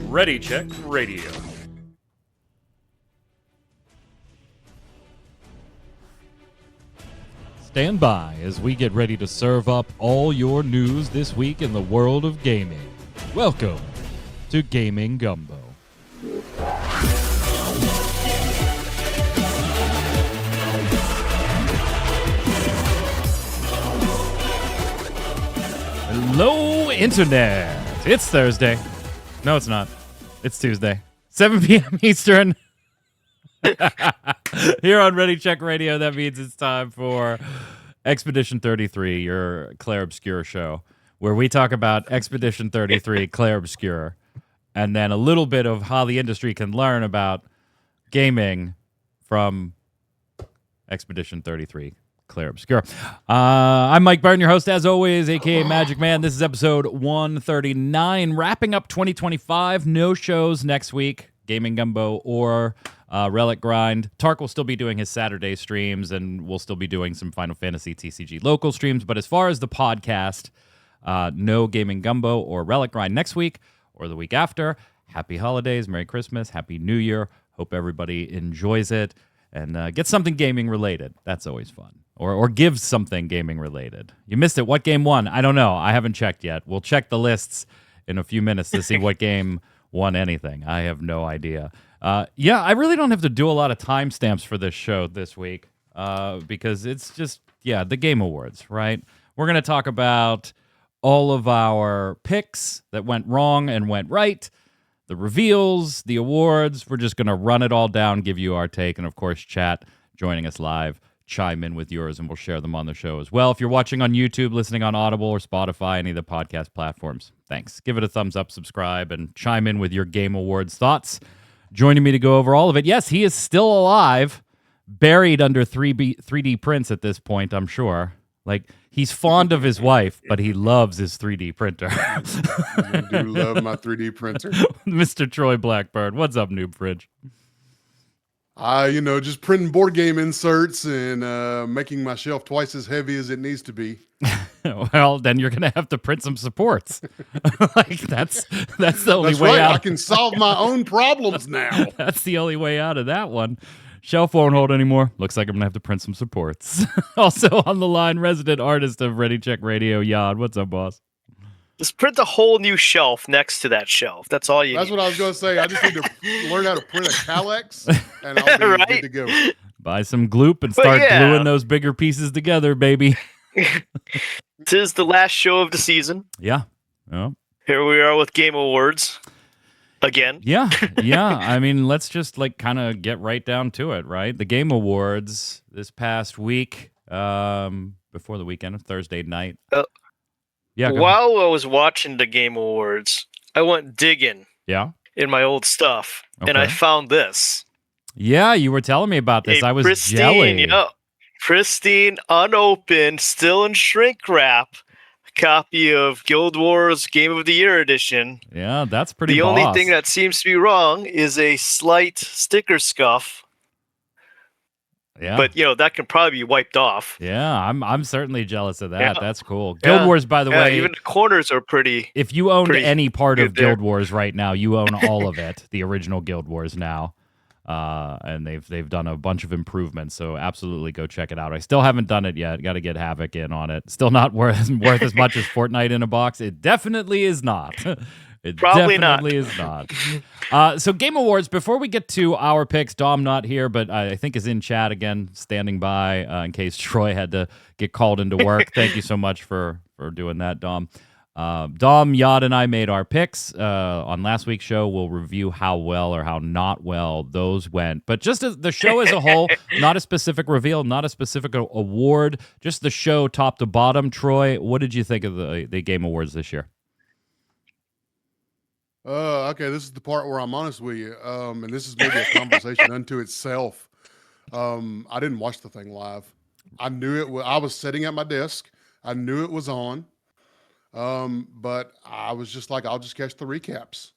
Ready Check Radio. Stand by as we get ready to serve up all your news this week in the world of gaming. Welcome to Gaming Gumbo. Hello, Internet. It's Thursday. No, it's not. It's Tuesday. 7 p.m. Eastern. Here on Ready Check Radio, that means it's time for Expedition 33, your Clair Obscur show, where we talk about Expedition 33, Clair Obscur, and then a little bit of how the industry can learn about gaming from Expedition 33, Clair Obscur. I'm Mike Barton, your host, as always, a.k.a. Magic Man. This is episode 139, wrapping up 2025. No shows next week, Gaming Gumbo or Relic Grind. Tark will still be doing his Saturday streams, and we'll still be doing some Final Fantasy TCG local streams. But as far as the podcast, no Gaming Gumbo or Relic Grind next week or the week after. Happy holidays, Merry Christmas, Happy New Year. Hope everybody enjoys it and get something gaming related. That's always fun. Or give something gaming related. You missed it. What game won? I don't know. I haven't checked yet. We'll check the lists in a few minutes to see what game won anything. I have no idea. Yeah, I really don't have to do a lot of timestamps for this show this week because it's just, the Game Awards, right? We're going to talk about all of our picks that went wrong and went right, the reveals, the awards. We're just going to run it all down, give you our take, and of course, chat, joining us live. Chime in with yours, and we'll share them on the show as well. If you're watching on YouTube, listening on Audible or Spotify, any of the podcast platforms, thanks. Give it a thumbs up, subscribe, and chime in with your Game Awards thoughts. Joining me to go over all of it, yes, he is still alive, buried under 3D prints at this point, I'm sure. Like, he's fond of his wife, but he loves his 3D printer. I do love my 3D printer. Mr. Troy Blackbird, what's up, Noob Fridge? Just printing board game inserts and making my shelf twice as heavy as it needs to be. Well, then you're gonna have to print some supports. Like that's the only way right. out. I can solve my own problems now. That's the only way out of that one. Shelf won't hold anymore. Looks like I'm gonna have to print some supports. Also on the line, resident artist of Ready Check Radio, Yad. What's up, boss? Just print a whole new shelf next to that shelf. That's all you need. That's what I was going to say. I just need to learn how to print a Calyx, and I'll be Right? good to go. Buy some gloop and start gluing those bigger pieces together, baby. Tis the last show of the season. Yeah. Oh. Here we are with Game Awards. Again. Yeah. I mean, let's just kind of get right down to it, right? The Game Awards this past week, before the weekend, Thursday night. Yeah. While I was watching the Game Awards, I went digging in my old stuff, and I found this. Yeah, you were telling me about this. I was pristine, jelly. Pristine, unopened, still in shrink wrap copy of Guild Wars Game of the Year edition. Yeah, that's pretty The boss. only thing that seems to be wrong is a slight sticker scuff. Yeah. But, that can probably be wiped off. Yeah, I'm certainly jealous of that. Yeah. That's cool. Guild Wars, by the way. Even the corners are pretty. If you owned any part of there. Guild Wars right now, you own all of it, the original Guild Wars now. And they've done a bunch of improvements, so absolutely go check it out. I still haven't done it yet. Got to get Havoc in on it. Still not worth as much as Fortnite in a box. It definitely is not. It Probably definitely is not. So Game Awards, before we get to our picks, Dom not here, but I think is in chat again, standing by in case Troy had to get called into work. Thank you so much for doing that, Dom. Dom, Yad, and I made our picks on last week's show. We'll review how well or how not well those went. But just as the show as a whole, not a specific reveal, not a specific award, just the show top to bottom. Troy, what did you think of the Game Awards this year? Okay, this is the part where I'm honest with you, and this is maybe a conversation unto itself. I didn't watch the thing live. I knew it. I was sitting at my desk. I knew it was on, but I was just like, I'll just catch the recaps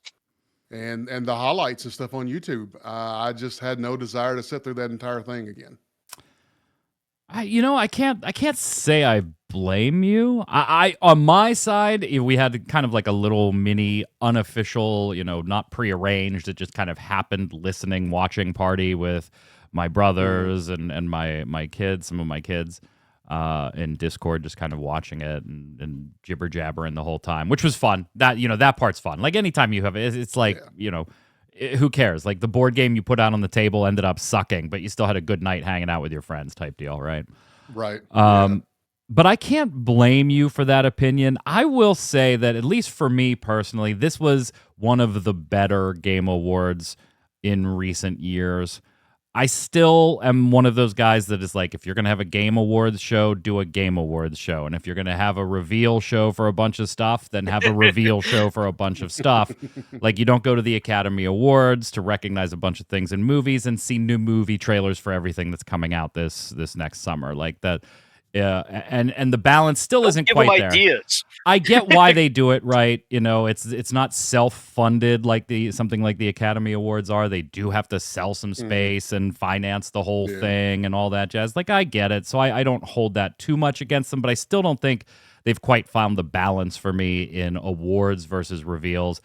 and the highlights and stuff on YouTube. I just had no desire to sit through that entire thing again. I can't say I blame you. I on my side, we had kind of like a little mini unofficial, not prearranged. It just kind of happened. Watching party with my brothers and my kids, some of my kids, in Discord, just kind of watching it and jibber jabbering the whole time, which was fun. That part's fun. Like anytime you have it, it's like who cares? Like the board game you put out on the table ended up sucking, but you still had a good night hanging out with your friends, type deal, right? Right. But I can't blame you for that opinion. I will say that, at least for me personally, this was one of the better game awards in recent years. I still am one of those guys that is like, if you're going to have a game awards show, do a game awards show. And if you're going to have a reveal show for a bunch of stuff, then have a reveal show for a bunch of stuff. Like, you don't go to the Academy Awards to recognize a bunch of things in movies and see new movie trailers for everything that's coming out this next summer. Like that. And the balance still isn't Give quite them there. ideas. I get why they do it, right? It's not self-funded like something like the Academy Awards are. They do have to sell some space and finance the whole thing and all that jazz. Like, I get it. So I don't hold that too much against them, but I still don't think they've quite found the balance for me in awards versus reveals.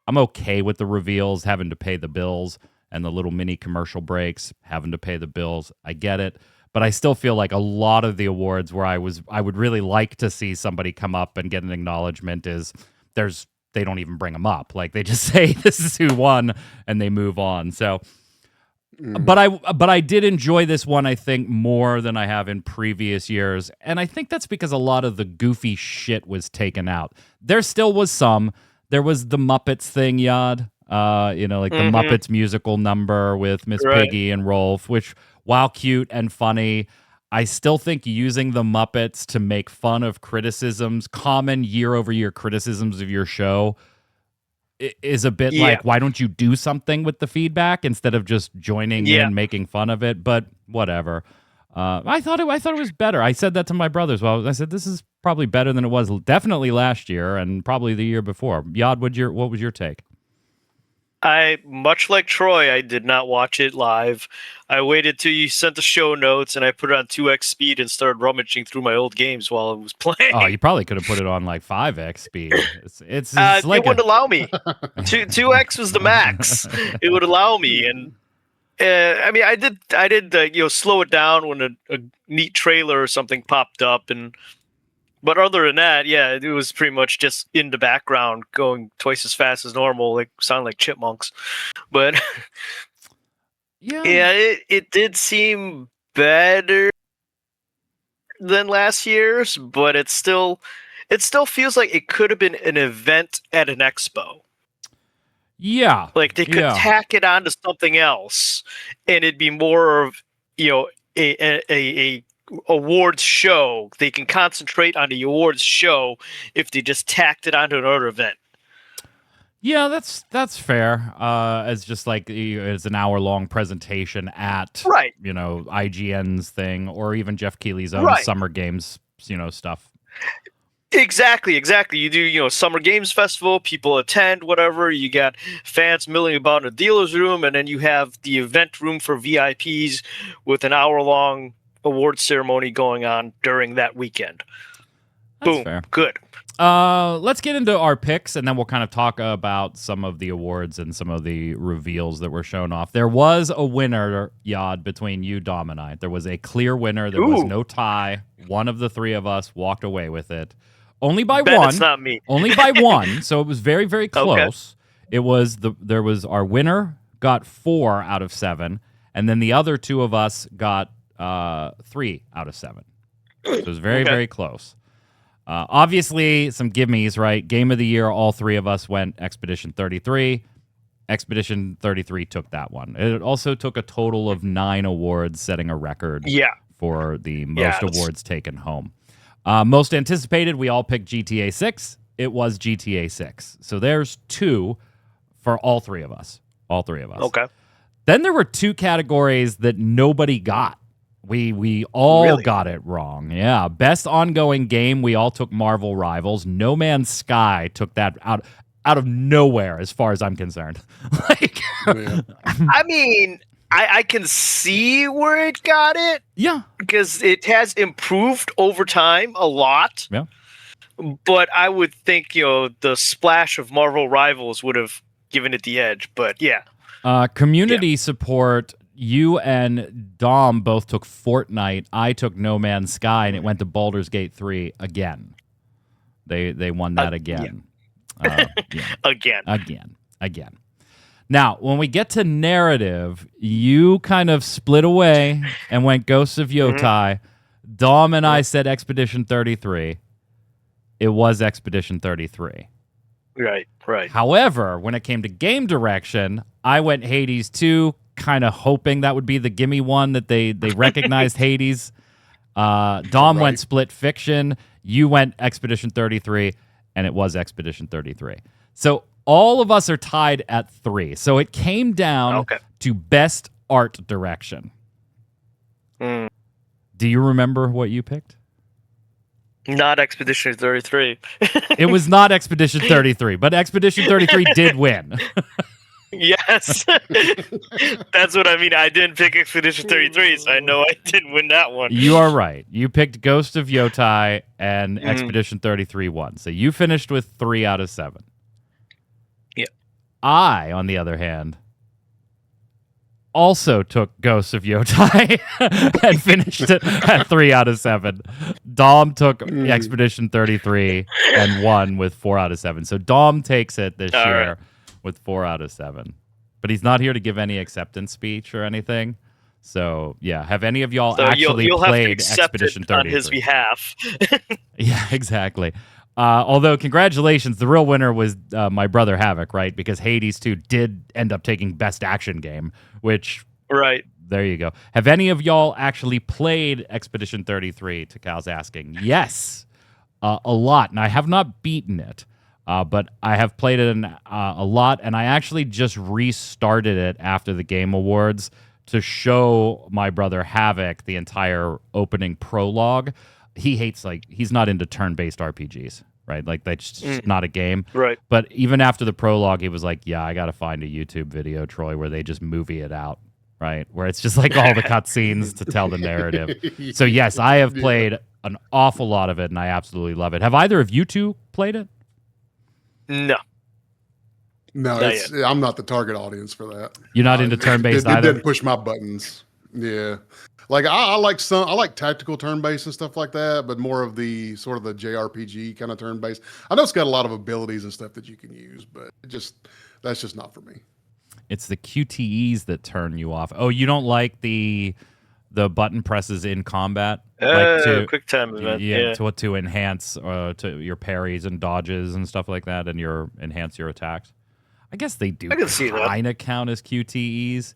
I'm okay with the reveals having to pay the bills and the little mini commercial breaks having to pay the bills. I get it. But I still feel like a lot of the awards where I would really like to see somebody come up and get an acknowledgement they don't even bring them up. Like, they just say this is who won and they move on. So, but I did enjoy this one, I think, more than I have in previous years. And I think that's because a lot of the goofy shit was taken out. There still was some. There was the Muppets thing, Yad. Like the Muppets musical number with Miss Piggy and Rolf, which, while cute and funny, I still think using the Muppets to make fun of common year-over-year criticisms of your show is a bit like, why don't you do something with the feedback instead of just joining in, making fun of it? But whatever. I thought it was better. I said that to my brothers. Well, I said, this is probably better than it was definitely last year and probably the year before. Yad, what was your take? Much like Troy, I did not watch it live. I waited till you sent the show notes, and I put it on 2x speed and started rummaging through my old games while I was playing. Oh, you probably could have put it on like 5x speed. It's it like wouldn't allow me. 2x was the max. It would allow me, and I did slow it down when a neat trailer or something popped up, but other than that, it was pretty much just in the background, going twice as fast as normal, like sound like chipmunks. But it did seem better than last year's, but it still feels like it could have been an event at an expo. Yeah, like they could tack it onto something else, and it'd be more of a awards show. They can concentrate on the awards show if they just tacked it onto another event. Yeah, that's fair. As just like as an hour-long presentation at IGN's thing, or even Jeff Keighley's own Summer Games stuff. Exactly. You do, Summer Games Festival, people attend, whatever. You got fans milling about in the dealer's room, and then you have the event room for VIPs with an hour-long award ceremony going on during that weekend. That's Boom. Fair. Good. Let's get into our picks, and then we'll kind of talk about some of the awards and some of the reveals that were shown off. There was a winner, Yad, between you, Dom, and I. There was a clear winner. There was no tie. One of the three of us walked away with it. Only by one. It's not me. Only by one. So it was very, very close. Okay. It was there was our winner got 4 out of 7, and then the other two of us got 3 out of 7. So it was very, very close. Obviously, some gimmies, right? Game of the year, all three of us went Expedition 33. Expedition 33 took that one. It also took a total of 9 awards, setting a record for the most awards taken home. Most anticipated, we all picked GTA 6. It was GTA 6. So there's 2 for all three of us. Okay. Then there were 2 categories that nobody got. We all got it wrong. Yeah. Best ongoing game, we all took Marvel Rivals. No Man's Sky took that out of nowhere, as far as I'm concerned. I mean, I can see where it got it. Yeah. Because it has improved over time a lot. Yeah. But I would think, the splash of Marvel Rivals would have given it the edge. But yeah. Community support, you and Dom both took Fortnite. I took No Man's Sky, and it went to Baldur's Gate 3 again. They won that again. Yeah. Again. Now, when we get to narrative, you kind of split away and went Ghosts of Yotai. Dom and I said Expedition 33. It was Expedition 33. Right. However, when it came to game direction, I went Hades 2, kind of hoping that would be the gimme one that they recognized Hades. Dom went Split Fiction. You went Expedition 33, and it was Expedition 33. So all of us are tied at 3. So it came down to best art direction. Do you remember what you picked? Not Expedition 33. It was not Expedition 33, but Expedition 33 did win. Yes. That's what I mean. I didn't pick Expedition 33, so I know I didn't win that one. You are right. You picked Ghost of Yotai, and Expedition 33 won. So you finished with 3 out of 7. Yeah. I, on the other hand, also took Ghosts of Yotai and finished it at 3 out of 7. Dom took Expedition 33 and won with 4 out of 7. So Dom takes it this year with 4 out of 7. But he's not here to give any acceptance speech or anything. So, yeah. Have any of y'all actually you'll played have to Expedition 33? On his behalf. Yeah, exactly. Although, congratulations, the real winner was my brother Havoc, right? Because Hades 2 did end up taking Best Action Game, which... Right. There you go. Have any of y'all actually played Expedition 33, to Cal's asking? Yes, a lot. And I have not beaten it, but I have played it a lot, and I actually just restarted it after the Game Awards to show my brother Havoc the entire opening prologue. He's not into turn-based RPGs, right? Like, that's just not a game. Right. But even after the prologue, he was like, yeah, I got to find a YouTube video, Troy, where they just movie it out, right? Where it's just like all the cutscenes to tell the narrative. So, yes, I have played an awful lot of it, and I absolutely love it. Have either of you two played it? No. No, I'm not the target audience for that. You're not into turn-based either? It didn't push my buttons. Yeah. Like I like tactical turn-based and stuff like that, but more of the sort of the JRPG kind of turn-based. I know it's got a lot of abilities and stuff that you can use, but that's just not for me. It's the QTEs that turn you off. Oh, you don't like the button presses in combat? Quick time event. Yeah. To enhance to your parries and dodges and stuff like that, and enhance your attacks. I guess they do kind of count as QTEs.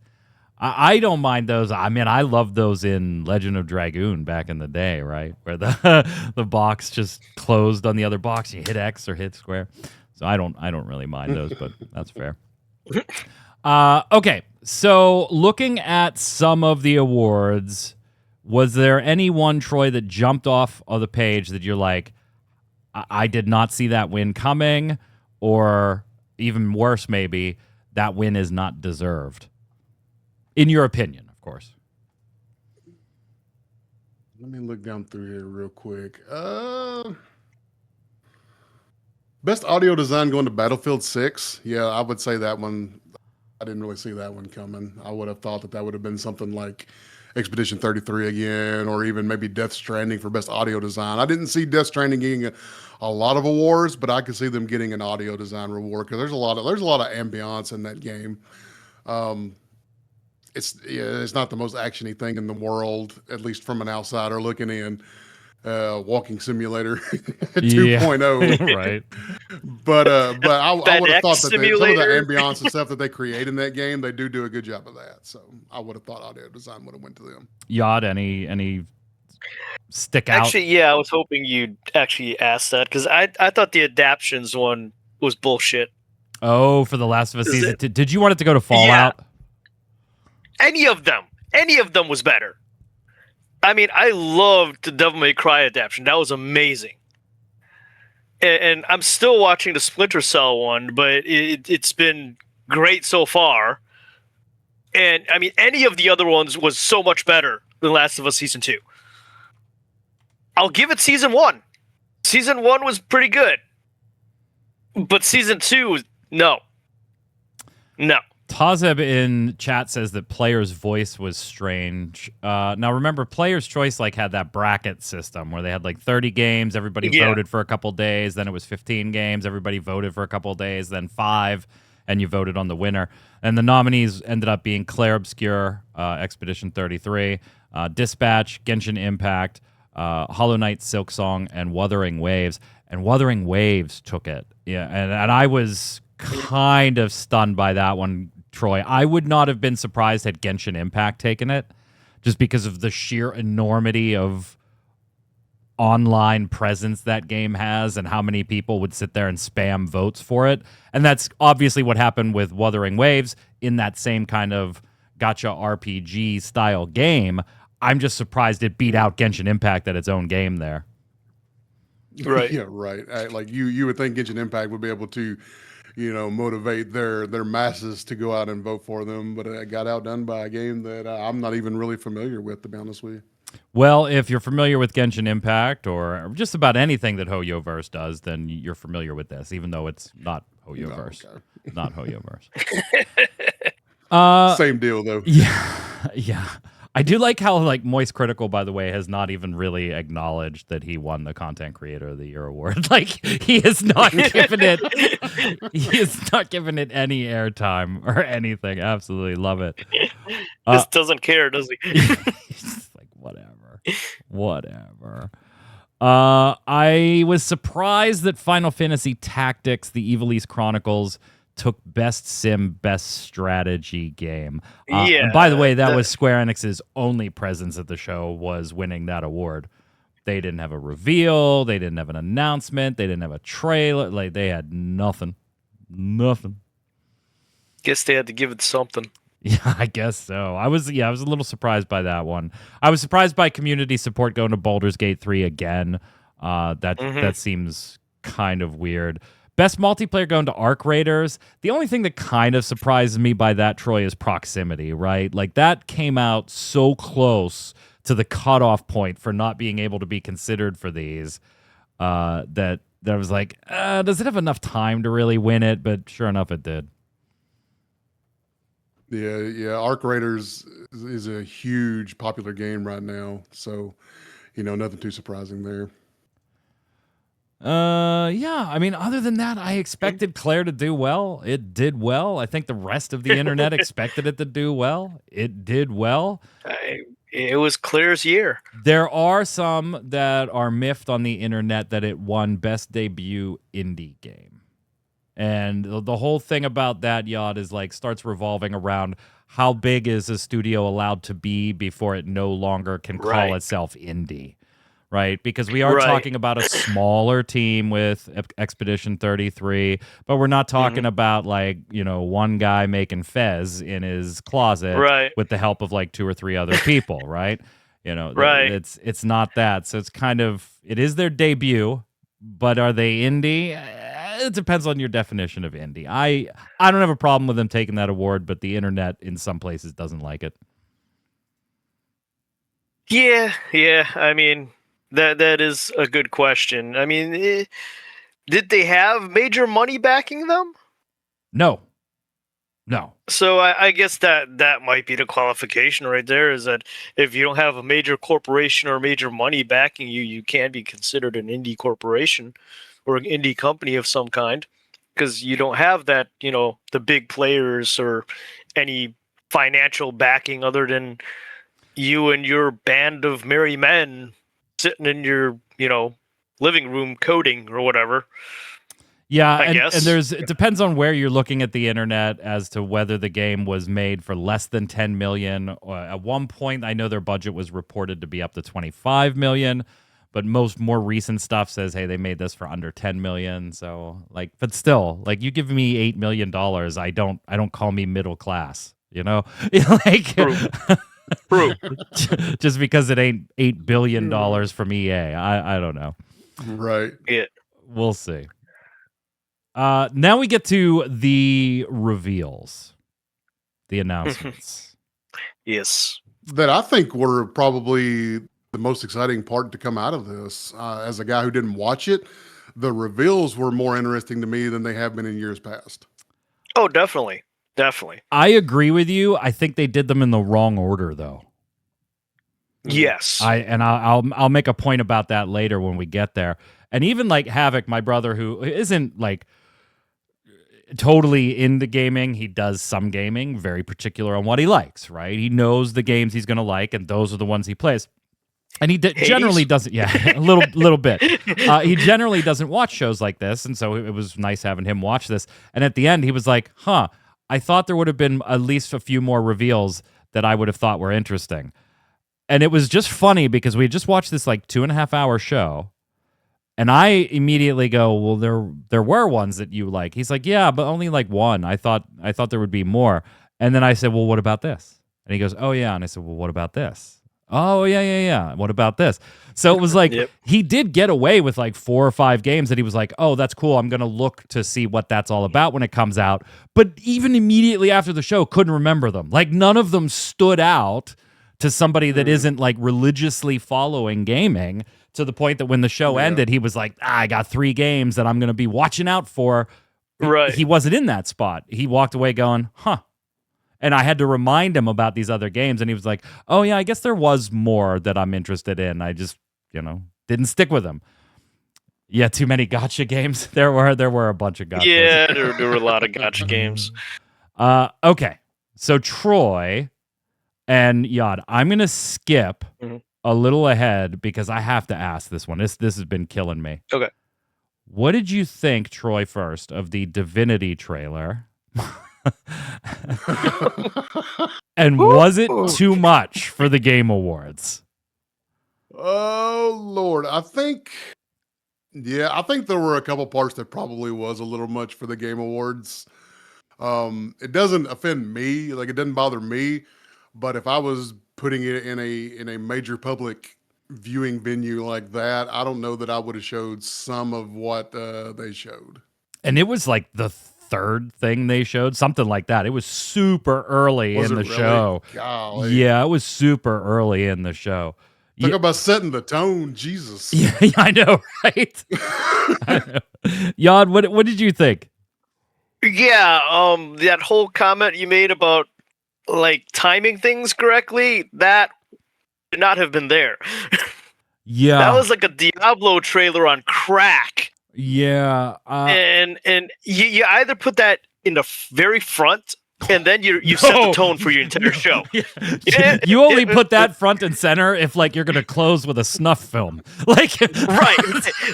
I don't mind those. I mean, I love those in Legend of Dragoon back in the day, right? Where the box just closed on the other box. You hit X or hit square. So I don't really mind those, but that's fair. Okay, so looking at some of the awards, was there any one, Troy, that jumped off of the page that you're like, I did not see that win coming, or even worse, maybe, that win is not deserved? In your opinion, of course. Let me look down through here real quick. Best audio design going to Battlefield 6. Yeah, I would say that one. I didn't really see that one coming. I would have thought that would have been something like Expedition 33 again, or even maybe Death Stranding for best audio design. I didn't see Death Stranding getting a lot of awards, but I could see them getting an audio design reward because there's a lot of ambiance in that game. It's not the most actiony thing in the world, at least from an outsider looking in. Walking Simulator 2.0, right? But I would have thought that some of the Simulator. ambiance and stuff that they create in that game, they do a good job of that. So I would have thought audio design would have went to them. Yod, any stick out? Actually, yeah, I was hoping you'd actually ask that because I thought the adaptions one was bullshit. Oh, for the Last of Us season. Did you want it to go to Fallout? Yeah. Any of them was better. I mean, I loved the Devil May Cry adaptation. That was amazing. And I'm still watching the Splinter Cell one, but it's been great so far. And I mean, any of the other ones was so much better than Last of Us Season 2. I'll give it Season 1. Season 1 was pretty good. But Season 2, no. No. Tazeb in chat says that player's voice was strange. Now remember, Player's Choice had that bracket system where they had 30 games, everybody voted for a couple days, then it was 15 games, everybody voted for a couple days, then 5, and you voted on the winner. And the nominees ended up being Clair Obscur, Expedition 33, Dispatch, Genshin Impact, Hollow Knight, Silksong, and Wuthering Waves. And Wuthering Waves took it. Yeah, and I was kind of stunned by that one, Troy. I would not have been surprised had Genshin Impact taken it, just because of the sheer enormity of online presence that game has and how many people would sit there and spam votes for it. And that's obviously what happened with Wuthering Waves in that same kind of gacha RPG style game. I'm just surprised it beat out Genshin Impact at its own game there. Right. Yeah, right. You would think Genshin Impact would be able to, motivate their masses to go out and vote for them, but it got outdone by a game that I'm not even really familiar with, to be honest with you. Well, if you're familiar with Genshin Impact or just about anything that HoYoverse does, then you're familiar with this, even though it's not HoYoverse. Oh, okay. Not HoYoverse. Same deal, though. Yeah. I do like how Moist Critical, by the way, has not even really acknowledged that he won the Content Creator of the Year award. He has not given it. He has not given it any airtime or anything. Absolutely love it. Just doesn't care, does he? He's just whatever. I was surprised that Final Fantasy Tactics: The Ivalice Chronicles took Best Sim, Best Strategy Game. And by the way, that was Square Enix's only presence at the show, was winning that award. They didn't have a reveal. They didn't have an announcement. They didn't have a trailer. They had nothing. Nothing. Guess they had to give it something. Yeah, I guess so. I was a little surprised by that one. I was surprised by community support going to Baldur's Gate 3 again. That seems kind of weird. Best multiplayer going to Arc Raiders. The only thing that kind of surprised me by that, Troy, is proximity, right? That came out so close to the cutoff point for not being able to be considered for these that I was like, does it have enough time to really win it? But sure enough, it did. Yeah. Arc Raiders is a huge popular game right now, so nothing too surprising there. Yeah. I mean, other than that, I expected Claire to do well. It did well. I think the rest of the internet expected it to do well. It did well. It was Claire's year. There are some that are miffed on the internet that it won Best Debut Indie Game. And the whole thing about that, Yod, is starts revolving around how big is a studio allowed to be before it no longer can call itself indie, right? Because we are talking about a smaller team with Expedition 33, but we're not talking about one guy making Fez in his closet with the help of 2 or 3 other people, right? It's not that. So it's it is their debut, but are they indie? It depends on your definition of indie. I don't have a problem with them taking that award, but the internet in some places doesn't like it. Yeah. I mean, that is a good question. I mean, did they have major money backing them? No. So I guess that might be the qualification right there, is that if you don't have a major corporation or major money backing you, you can't be considered an indie corporation or an indie company of some kind, because you don't have that, the big players or any financial backing other than you and your band of merry men sitting in your, living room coding or whatever. Yeah, I guess. And it depends on where you're looking at the internet as to whether the game was made for less than 10 million. At one point, I know their budget was reported to be up to 25 million, but more recent stuff says, hey, they made this for under 10 million. So but still, you give me $8 million, I don't call me middle class, True. Just because it ain't $8 billion from EA. I don't know. Right. Yeah. We'll see. Now we get to the reveals. the announcements. Yes. That I think were probably the most exciting part to come out of this. As a guy who didn't watch it, the reveals were more interesting to me than they have been in years past. Oh, definitely. Definitely. I agree with you. I think they did them in the wrong order, though. Yes. I'll make a point about that later when we get there. And even like Havoc, my brother, who isn't like totally into gaming, he does some gaming, very particular on what he likes, right? He knows the games he's going to like, and those are the ones he plays. And he generally doesn't, a little bit. He generally doesn't watch shows like this, and so it was nice having him watch this. And at the end, he was like, I thought there would have been at least a few more reveals that I would have thought were interesting. And it was just funny because we just watched this like 2.5 hour show. And I immediately go, well, there were ones that you like. He's like, yeah, but only like one. I thought there would be more. And then I said, well, what about this? And he goes, oh, yeah. And I said, well, what about this? Oh, yeah. What about this? So it was like He did get away with like 4 or 5 games that he was like, oh, that's cool. I'm going to look to see what that's all about when it comes out. But even immediately after the show, couldn't remember them. Like none of them stood out to somebody that isn't like religiously following gaming, to the point that when the show ended, he was like, I got 3 games that I'm going to be watching out for. Right. He wasn't in that spot. He walked away going, And I had to remind him about these other games. And he was like, oh, yeah, I guess there was more that I'm interested in. I just, didn't stick with them. Yeah, too many gotcha games. There were a bunch of gotcha. Yeah, there were a lot of gotcha games. Okay. So Troy and Yod, I'm going to skip a little ahead because I have to ask this one. This has been killing me. Okay. What did you think, Troy, first, of the Divinity trailer? And was it too much for the Game Awards? Oh, Lord. I think there were a couple parts that probably was a little much for the Game Awards. It doesn't offend me, like it doesn't bother me, but if I was putting it in a major public viewing venue like that, I don't know that I would have showed some of what they showed. And it was like the third thing they showed, something like that. It was super early in the show. Golly. Yeah, it was super early in the show. Talk about setting the tone, Jesus. Yeah, I know, right? I know. Yod, what did you think? Yeah, that whole comment you made about like timing things correctly, that should not have been there. Yeah, that was like a Diablo trailer on crack. Yeah, and you either put that in the very front, and then you set the tone for your entire show. Yeah. You only put that front and center if like you're gonna close with a snuff film, like right.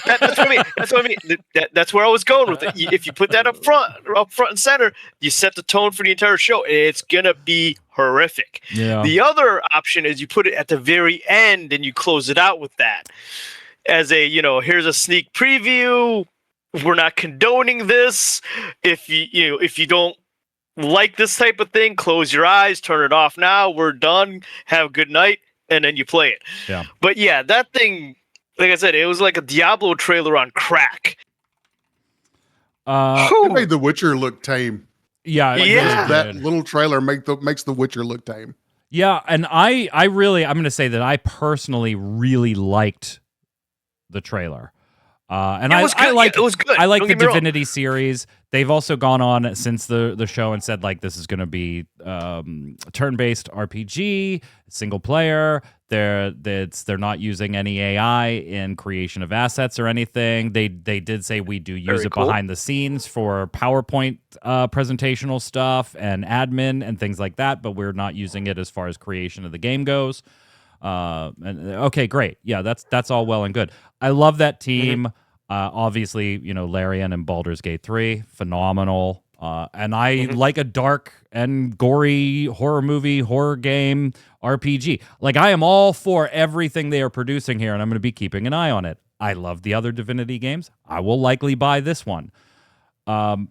That's what I mean. That's what I mean. That's where I was going with it. If you put that up front and center, you set the tone for the entire show. It's gonna be horrific. Yeah. The other option is you put it at the very end and you close it out with that as a here's a sneak preview. We're not condoning this. If you don't like this type of thing, close your eyes, turn it off now, we're done, have a good night, and then you play it. Yeah. But yeah, that thing, like I said, it was like a Diablo trailer on crack. It made The Witcher look tame. Yeah. That little trailer makes The Witcher look tame. Yeah, and I'm going to say that I personally really liked the trailer. And it was good. I like the Divinity series. They've also gone on since the show and said like this is going to be turn-based RPG, single player. They're not using any AI in creation of assets or anything. They did say we do use it behind the scenes for PowerPoint presentational stuff and admin and things like that, but we're not using it as far as creation of the game goes. Okay, great. Yeah, that's all well and good. I love that team. Obviously, Larian and Baldur's Gate 3, phenomenal. And I like a dark and gory horror movie, horror game, RPG. Like, I am all for everything they are producing here, and I'm going to be keeping an eye on it. I love the other Divinity games. I will likely buy this one. Had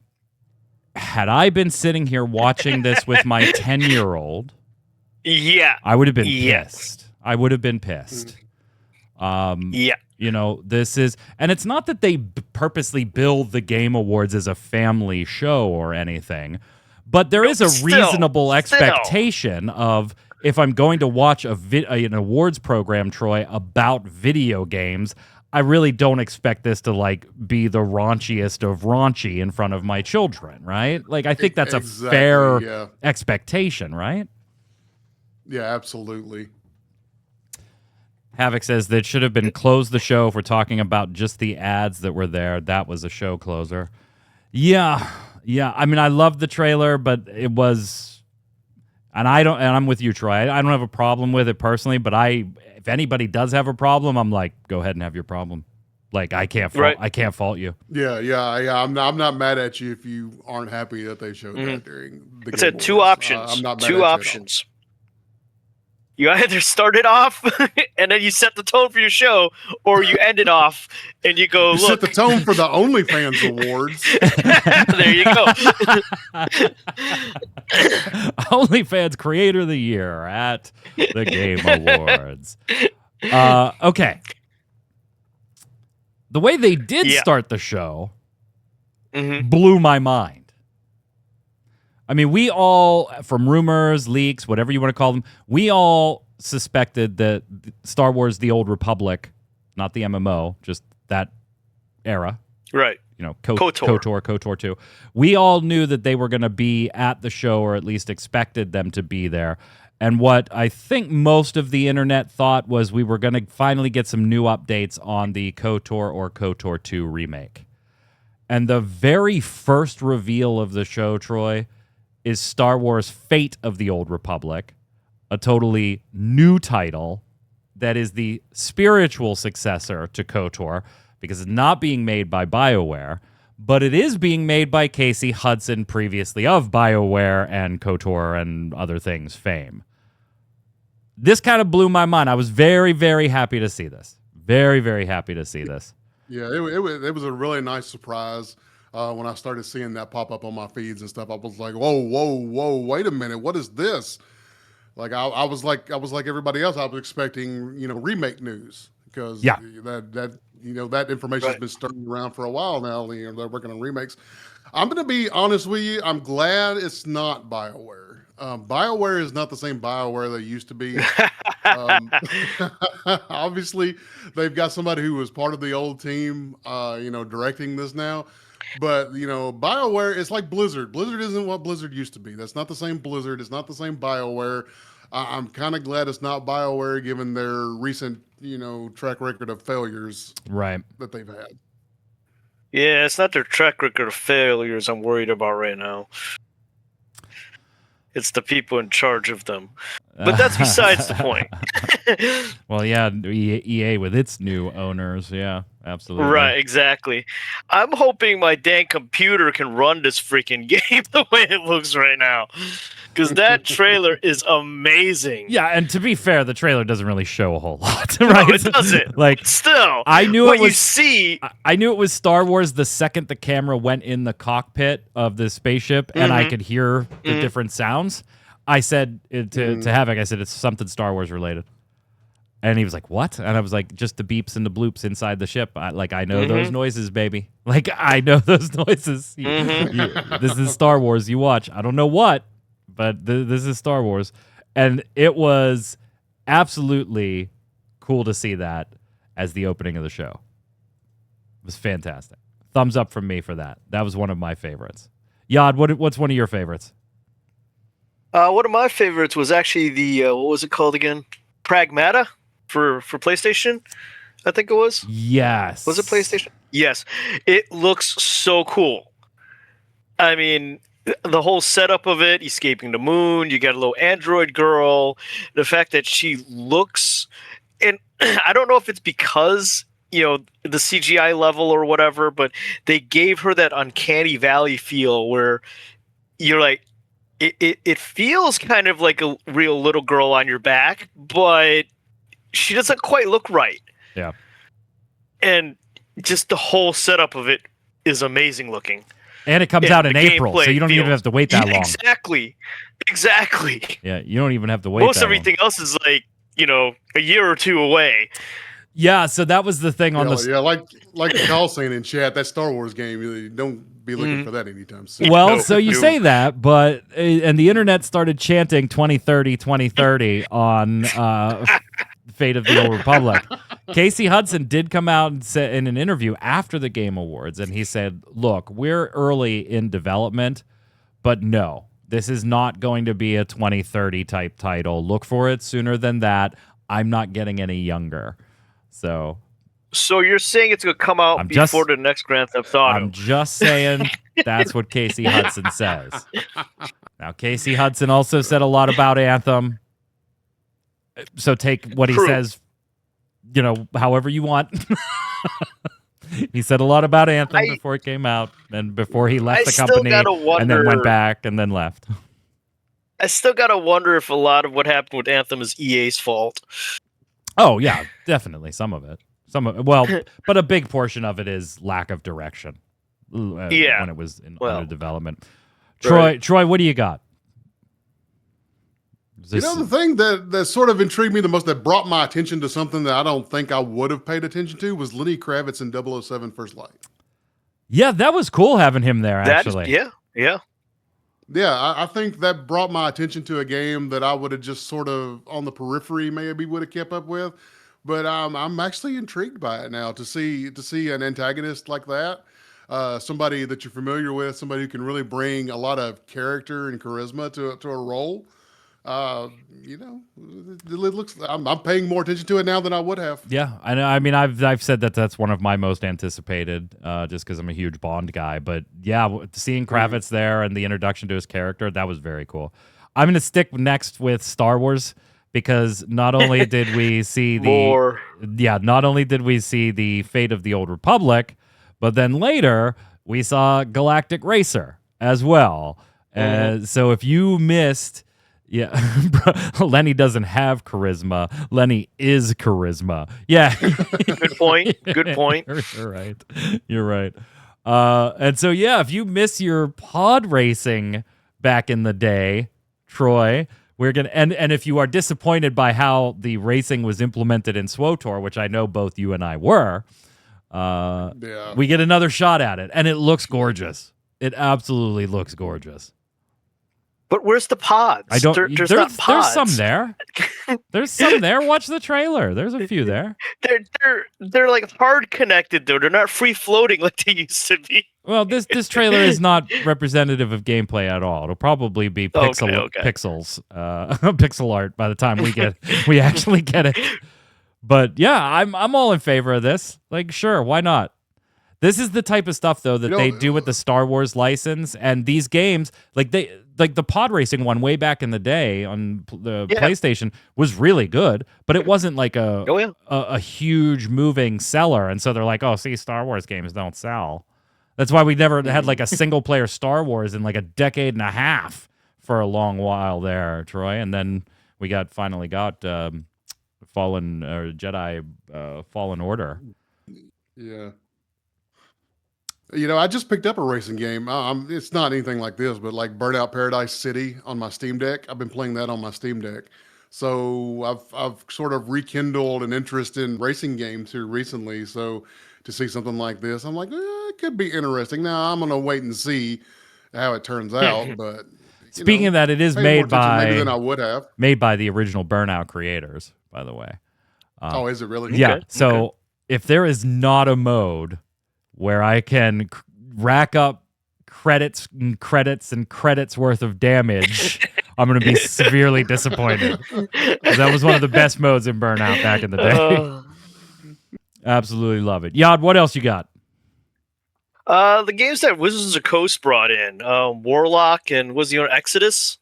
I been sitting here watching this with my 10-year-old, I would have been pissed. I would have been pissed. This is, and it's not that they purposely build the Game Awards as a family show or anything, But there is a Still. reasonable expectation of if I'm going to watch an awards program, Troy, about video games, I really don't expect this to like be the raunchiest of raunchy in front of my children, right? Like I think that's a fair expectation, right? Yeah, absolutely. Havoc says that should have been close the show if we're talking about just the ads that were there. That was a show closer. Yeah. I mean, I loved the trailer, but it was, and I'm with you, Troy. I don't have a problem with it personally, but if anybody does have a problem, I'm like, go ahead and have your problem. Like I can't fault you. Yeah. I'm not mad at you if you aren't happy that they showed that during the It Game said Awards. two options. I'm not mad two at you at all. options. You either start it off and then you set the tone for your show, or you end it off and you go, You look. set the tone for the OnlyFans awards. There you go. OnlyFans Creator of the Year at the Game Awards. Okay. The way they did start the show blew my mind. I mean, we all, from rumors, leaks, whatever you want to call them, we all suspected that Star Wars The Old Republic, not the MMO, just that era. Right. You know, KOTOR 2. We all knew that they were going to be at the show, or at least expected them to be there. And what I think most of the internet thought was we were going to finally get some new updates on the KOTOR or KOTOR 2 remake. And the very first reveal of the show, Troy, is Star Wars Fate of the Old Republic, a totally new title that is the spiritual successor to KOTOR, because it's not being made by BioWare, but it is being made by Casey Hudson, previously of BioWare and KOTOR and other things fame. This kind of blew my mind. I was very, very happy to see this. Very, very happy to see this. Yeah, it was a really nice surprise. When I started seeing that pop up on my feeds and stuff, I was like, whoa, wait a minute, what is this? Like I was like everybody else. I was expecting, remake news, because that information has been stirring around for a while now. They're working on remakes. I'm going to be honest with you. I'm glad it's not BioWare. BioWare is not the same BioWare they used to be. Obviously, they've got somebody who was part of the old team, directing this now. But, BioWare is like Blizzard. Blizzard isn't what Blizzard used to be. That's not the same Blizzard. It's not the same BioWare. I'm kind of glad it's not BioWare, given their recent, track record of failures that they've had. Yeah, it's not their track record of failures I'm worried about right now. It's the people in charge of them. But that's besides the point. Well, yeah, EA with its new owners. Yeah, absolutely. Right, exactly. I'm hoping my dang computer can run this freaking game the way it looks right now. Because that trailer is amazing. Yeah, and to be fair, the trailer doesn't really show a whole lot, right? No, it doesn't. Like, still, I knew what it was. You see, I knew it was Star Wars the second the camera went in the cockpit of the spaceship, and I could hear the different sounds. I said to Havoc, I said, it's something Star Wars related. And he was like, what? And I was like, just the beeps and the bloops inside the ship. I know those noises, baby. Like, I know those noises. This is Star Wars. You watch. I don't know what, but this is Star Wars. And it was absolutely cool to see that as the opening of the show. It was fantastic. Thumbs up from me for that. That was one of my favorites. Yad, what's one of your favorites? One of my favorites was actually the what was it called again? Pragmata for PlayStation, I think it was. Yes. Was it PlayStation? Yes. It looks so cool. I mean, the whole setup of it, escaping the moon, you got a little android girl, the fact that she looks, and I don't know if it's because, the CGI level or whatever, but they gave her that uncanny valley feel where you're like, it feels kind of like a real little girl on your back, but she doesn't quite look right. Yeah. And just the whole setup of it is amazing looking. And it comes out in April, so you don't even have to wait that long. Exactly. Yeah, you don't even have to wait Most that everything else is like, a year or two away. Yeah, so that was the thing on the... Yeah, like the call saying in chat, that Star Wars game, don't be looking for that anytime soon. Well, No, so you no. say that, but and the internet started chanting 2030, 2030 on Fate of the Old Republic. Casey Hudson did come out and say in an interview after the Game Awards, and he said, "Look, we're early in development, but no, this is not going to be a 2030 type title. Look for it sooner than that. I'm not getting any younger." So So you're saying it's going to come out I'm before just- the next Grand Theft Auto? I'm just saying that's what Casey Hudson says. Now, Casey Hudson also said a lot about Anthem. So take what he True. says, however you want. He said a lot about Anthem before it came out and before he left I the still company gotta and then went wonder- back and then left. I still got to wonder if a lot of what happened with Anthem is EA's fault. Oh, yeah, definitely. Some of it. Well, but a big portion of it is lack of direction. Yeah. When it was Well, under development. right. Troy, what do you got? You know, the thing that sort of intrigued me the most, that brought my attention to something that I don't think I would have paid attention to, was Lenny Kravitz in 007 First Light. Yeah, that was cool having him there, That is- actually. yeah. Yeah, I think that brought my attention to a game that I would have just sort of on the periphery maybe would have kept up with. But I'm actually intrigued by it now to see an antagonist like that, somebody that you're familiar with, somebody who can really bring a lot of character and charisma to a role. It looks. I'm paying more attention to it now than I would have. Yeah, I know. I mean, I've said that's one of my most anticipated, just because I'm a huge Bond guy. But yeah, seeing Kravitz there and the introduction to his character, that was very cool. I'm gonna stick next with Star Wars because not only did we see not only did we see the Fate of the Old Republic, but then later we saw Galactic Racer as well. So if you missed. Yeah, Lenny doesn't have charisma. Lenny is charisma. Yeah. Good point. Good point. You're right. And so, yeah, if you miss your pod racing back in the day, Troy, we're gonna and if you are disappointed by how the racing was implemented in SWTOR, which I know both you and I were, we get another shot at it, and it looks gorgeous. It absolutely looks gorgeous. But where's the pods? I don't. There's not pods. There's some there. There's some there. Watch the trailer. There's a few there. They're like hard connected though. They're not free floating like they used to be. Well, this trailer is not representative of gameplay at all. It'll probably be pixels, pixel art by the time we actually get it. But yeah, I'm all in favor of this. Like, sure, why not? This is the type of stuff though that they do with the Star Wars license, and these games, like the pod racing one way back in the day on the PlayStation was really good, but it wasn't like a huge moving seller, and so they're like, oh, see, Star Wars games don't sell. That's why we never had like a single player Star Wars in like a decade and a half for a long while there, Troy, and then we finally got Fallen Order. Yeah. I just picked up a racing game. It's not anything like this, but like Burnout Paradise City on my Steam Deck. I've been playing that on my Steam Deck. So I've sort of rekindled an interest in racing games here recently. So to see something like this, I'm like, it could be interesting. Now I'm going to wait and see how it turns out. But speaking of that, it is made by maybe than I would have. Made by the original Burnout creators, by the way. Is it really? Yeah. Okay. So if there is not a mode where I can rack up credits worth of damage, I'm going to be severely disappointed. 'Cause that was one of the best modes in Burnout back in the day. Absolutely love it. Yad, what else you got? The games that Wizards of the Coast brought in, Warlock and Exodus.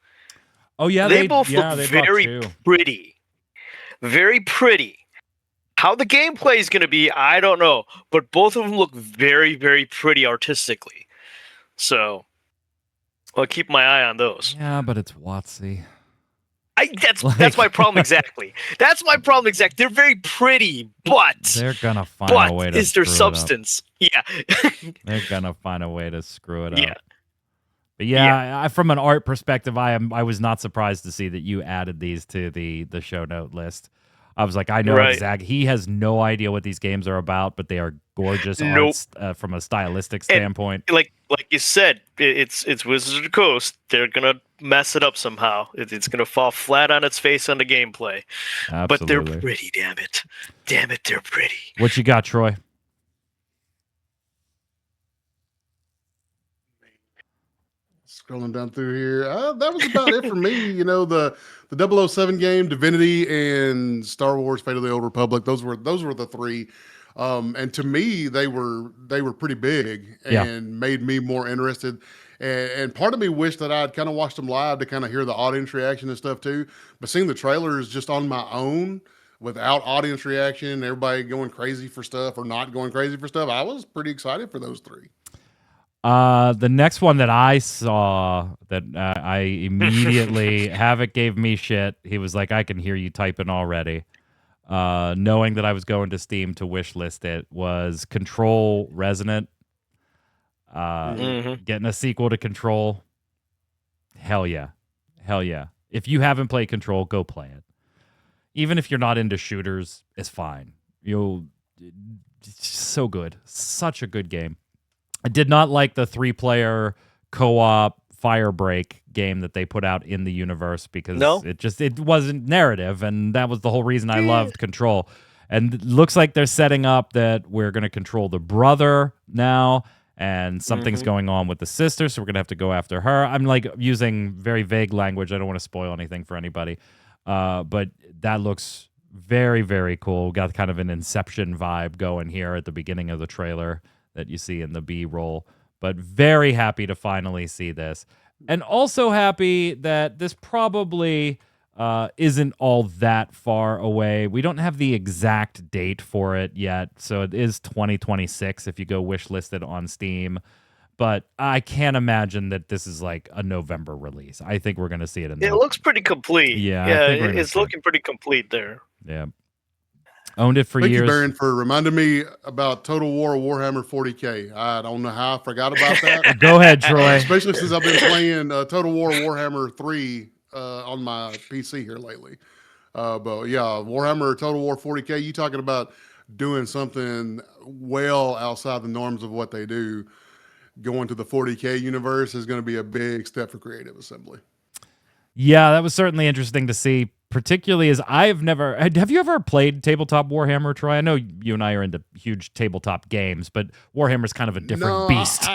Oh yeah, they both look they very pretty. Very pretty. How the gameplay is going to be, I don't know, but both of them look very, very pretty artistically. So, I'll keep my eye on those. Yeah, but it's WotC. That's my problem exactly. That's my problem exactly. They're very pretty, but they're gonna find a way to. Is there substance? Yeah, they're gonna find a way to screw it yeah. up. But yeah, from an art perspective, I was not surprised to see that you added these to the show note list. I was like, I know Right. exactly. He has no idea what these games are about, but they are gorgeous Nope. from a stylistic And standpoint. like you said, it's Wizards of the Coast. They're gonna mess it up somehow. It's gonna fall flat on its face on the gameplay. But they're Absolutely. pretty. Damn it, they're pretty. What you got, Troy? Scrolling down through here, that was about it for me. You know, the 007 game, Divinity, and Star Wars: Fate of the Old Republic. Those were the three. And to me, they were pretty big Yeah. and made me more interested. And part of me wished that I'd kind of watched them live to kind of hear the audience reaction and stuff too. But seeing the trailers just on my own without audience reaction, everybody going crazy for stuff or not going crazy for stuff, I was pretty excited for those three. The next one that I saw that I immediately Havoc gave me shit. He was like, I can hear you typing already. Knowing that I was going to Steam to wish list it, was Control Resonant. Getting a sequel to Control. Hell yeah. If you haven't played Control, go play it. Even if you're not into shooters, it's fine. It's so good. Such a good game. I did not like the 3-player co-op Firebreak game that they put out in the universe because it wasn't narrative, and that was the whole reason I loved Control. And it looks like they're setting up that we're going to control the brother now, and something's going on with the sister, so we're going to have to go after her. I'm like using very vague language. I don't want to spoil anything for anybody. But that looks very, very cool. We got kind of an Inception vibe going here at the beginning of the trailer that you see in the B-roll. But very happy to finally see this. And also happy that this probably isn't all that far away. We don't have the exact date for it yet, so it is 2026 if you go wish listed on Steam. But I can't imagine that this is like a November release. I think we're going to see it in It looks pretty complete. Yeah, it's looking pretty complete there. Yeah. Owned it for Thank years. you, Baron, for reminding me about Total War Warhammer 40K. I don't know how I forgot about that. Go ahead, Troy. Especially since I've been playing Total War Warhammer 3 on my PC here lately. But yeah, Warhammer Total War 40K, you talking about doing something well outside the norms of what they do. Going to the 40K universe is going to be a big step for Creative Assembly. Yeah, that was certainly interesting to see, particularly as have you ever played tabletop Warhammer, Troy? I know you and I are into huge tabletop games, but Warhammer's kind of a different beast.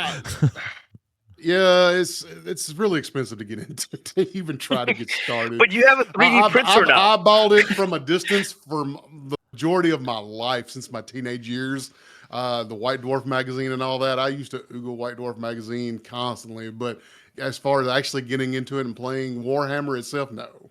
Yeah, it's really expensive to get into to even try to get started. But you have a 3D printer now. I bought it from a distance for the majority of my life since my teenage years. The White Dwarf magazine and all that. I used to Google White Dwarf magazine constantly, but as far as actually getting into it and playing Warhammer itself, no.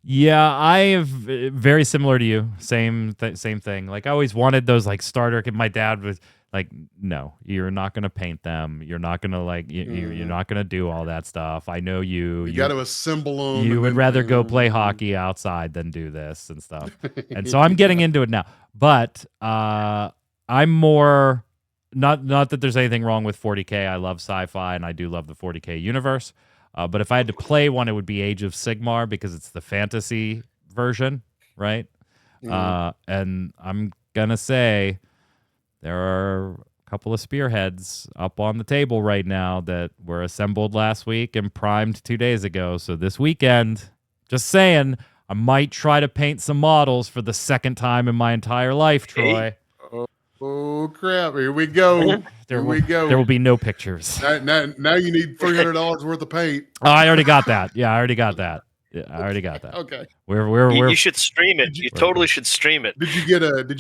Yeah, I have very similar to you. Same thing. Like I always wanted those like starter. My dad was like, "No, you're not going to paint them. You're not going to you're not going to do all that stuff. I know you. You got to assemble them. You would rather go play hockey outside than do this and stuff." And so I'm getting into it now. But I'm more not that there's anything wrong with 40K. I love sci-fi and I do love the 40K universe. But if I had to play one, it would be Age of Sigmar because it's the fantasy version, right? And I'm gonna say there are a couple of spearheads up on the table right now that were assembled last week and primed 2 days ago. So this weekend, just saying, I might try to paint some models for the second time in my entire life, Troy. Oh crap! Here we go. There we go. There will be no pictures. Now you need $300 worth of paint. Oh, I already got that. Yeah, I already got that. Okay. You should stream it. You totally should stream it. Did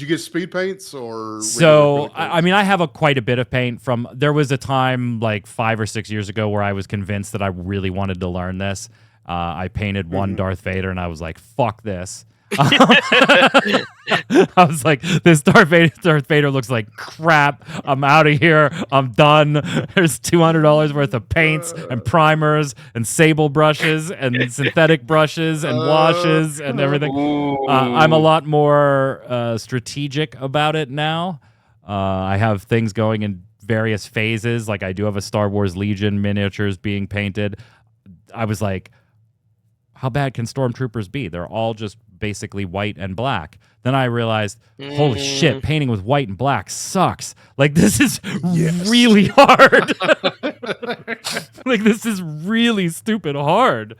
you get speed paints or? So I mean, I have quite a bit of paint from. There was a time like 5 or 6 years ago where I was convinced that I really wanted to learn this. I painted one Darth Vader, and I was like, "Fuck this." I was like, this Darth Vader looks like crap. I'm out of here. I'm done. There's $200 worth of paints and primers and sable brushes and synthetic brushes and washes and everything. I'm a lot more strategic about it now. I have things going in various phases. Like I do have a Star Wars Legion miniatures being painted. I was like, how bad can stormtroopers be? They're all just basically white and black. Then I realized, holy shit, painting with white and black sucks. Like, this is really hard. Like, this is really stupid hard.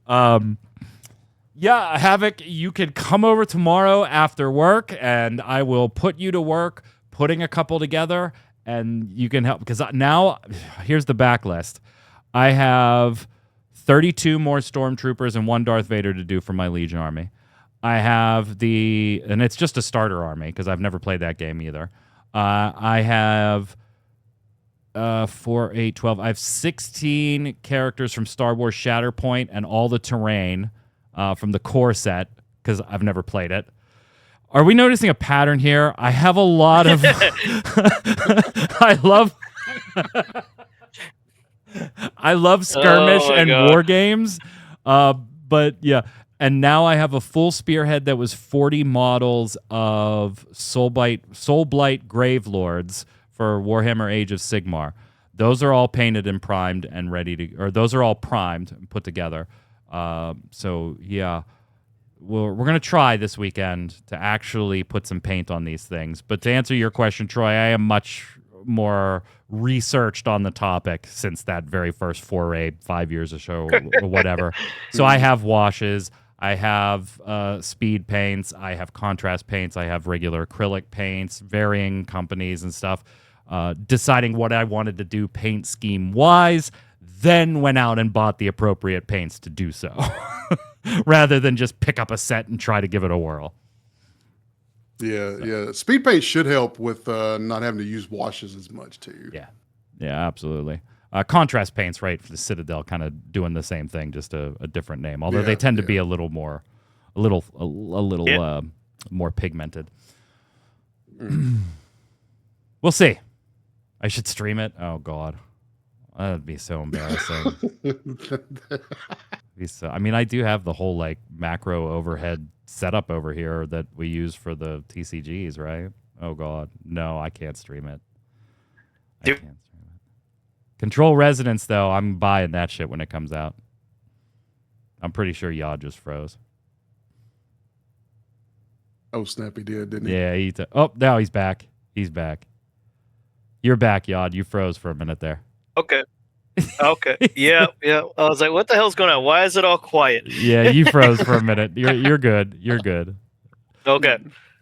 Yeah, Havoc, you could come over tomorrow after work, and I will put you to work putting a couple together, and you can help. Because now, here's the backlist. I have 32 more Stormtroopers and 1 Darth Vader to do for my Legion army. I have and it's just a starter army because I've never played that game either. I have 4, 8, 12. I have 16 characters from Star Wars Shatterpoint and all the terrain from the core set because I've never played it. Are we noticing a pattern here? I have a lot of... I love skirmish and war games, but yeah. And now I have a full spearhead that was 40 models of Soulblight Gravelords for Warhammer Age of Sigmar. Those are all painted and primed and ready to, or those are all primed and put together. So yeah, we're gonna try this weekend to actually put some paint on these things. But to answer your question, Troy, I am much more researched on the topic since that very first foray 5 years ago or whatever. So I have washes, I have speed paints, I have contrast paints, I have regular acrylic paints, varying companies and stuff. Deciding what I wanted to do paint scheme wise, then went out and bought the appropriate paints to do so, rather than just pick up a set and try to give it a whirl. Yeah. Speed paint should help with not having to use washes as much too. Yeah, absolutely. Contrast paints, right, for the Citadel, kind of doing the same thing, just a different name. Although they tend to be a little more more pigmented. We'll see. I should stream it. Oh God, that'd be so embarrassing. I mean, I do have the whole like macro overhead setup over here that we use for the TCGs, right? Oh God, no, I can't stream it. I can't stream it. Control Resonance, though, I'm buying that shit when it comes out. I'm pretty sure Yod just froze. Oh snap, he did, didn't he? Yeah, oh, now he's back. He's back. You're back, Yod. You froze for a minute there. Okay. Yeah. I was like, what the hell's going on? Why is it all quiet? Yeah, you froze for a minute. You're good. You're good. Okay.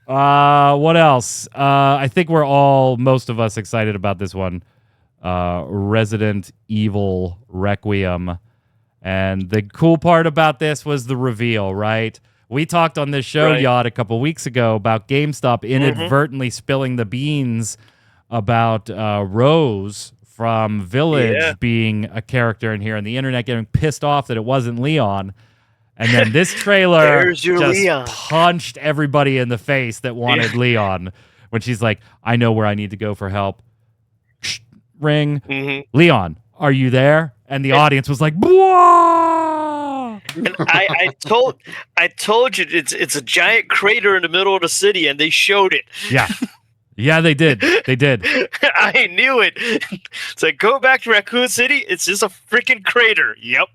What else? I think most of us excited about this one. Resident Evil Requiem. And the cool part about this was the reveal, right? We talked on this show, Yod, a couple weeks ago about GameStop inadvertently spilling the beans about Rose from Village being a character in here, and the internet getting pissed off that it wasn't Leon. And then this trailer just punched everybody in the face that wanted Leon when she's like, I know where I need to go for help. Shh, ring. Leon, are you there? And the audience was like, "Bwah!" And I told you it's a giant crater in the middle of the city, and they showed it. Yeah, they did. They did. I knew it. It's like, go back to Raccoon City. It's just a freaking crater. Yep.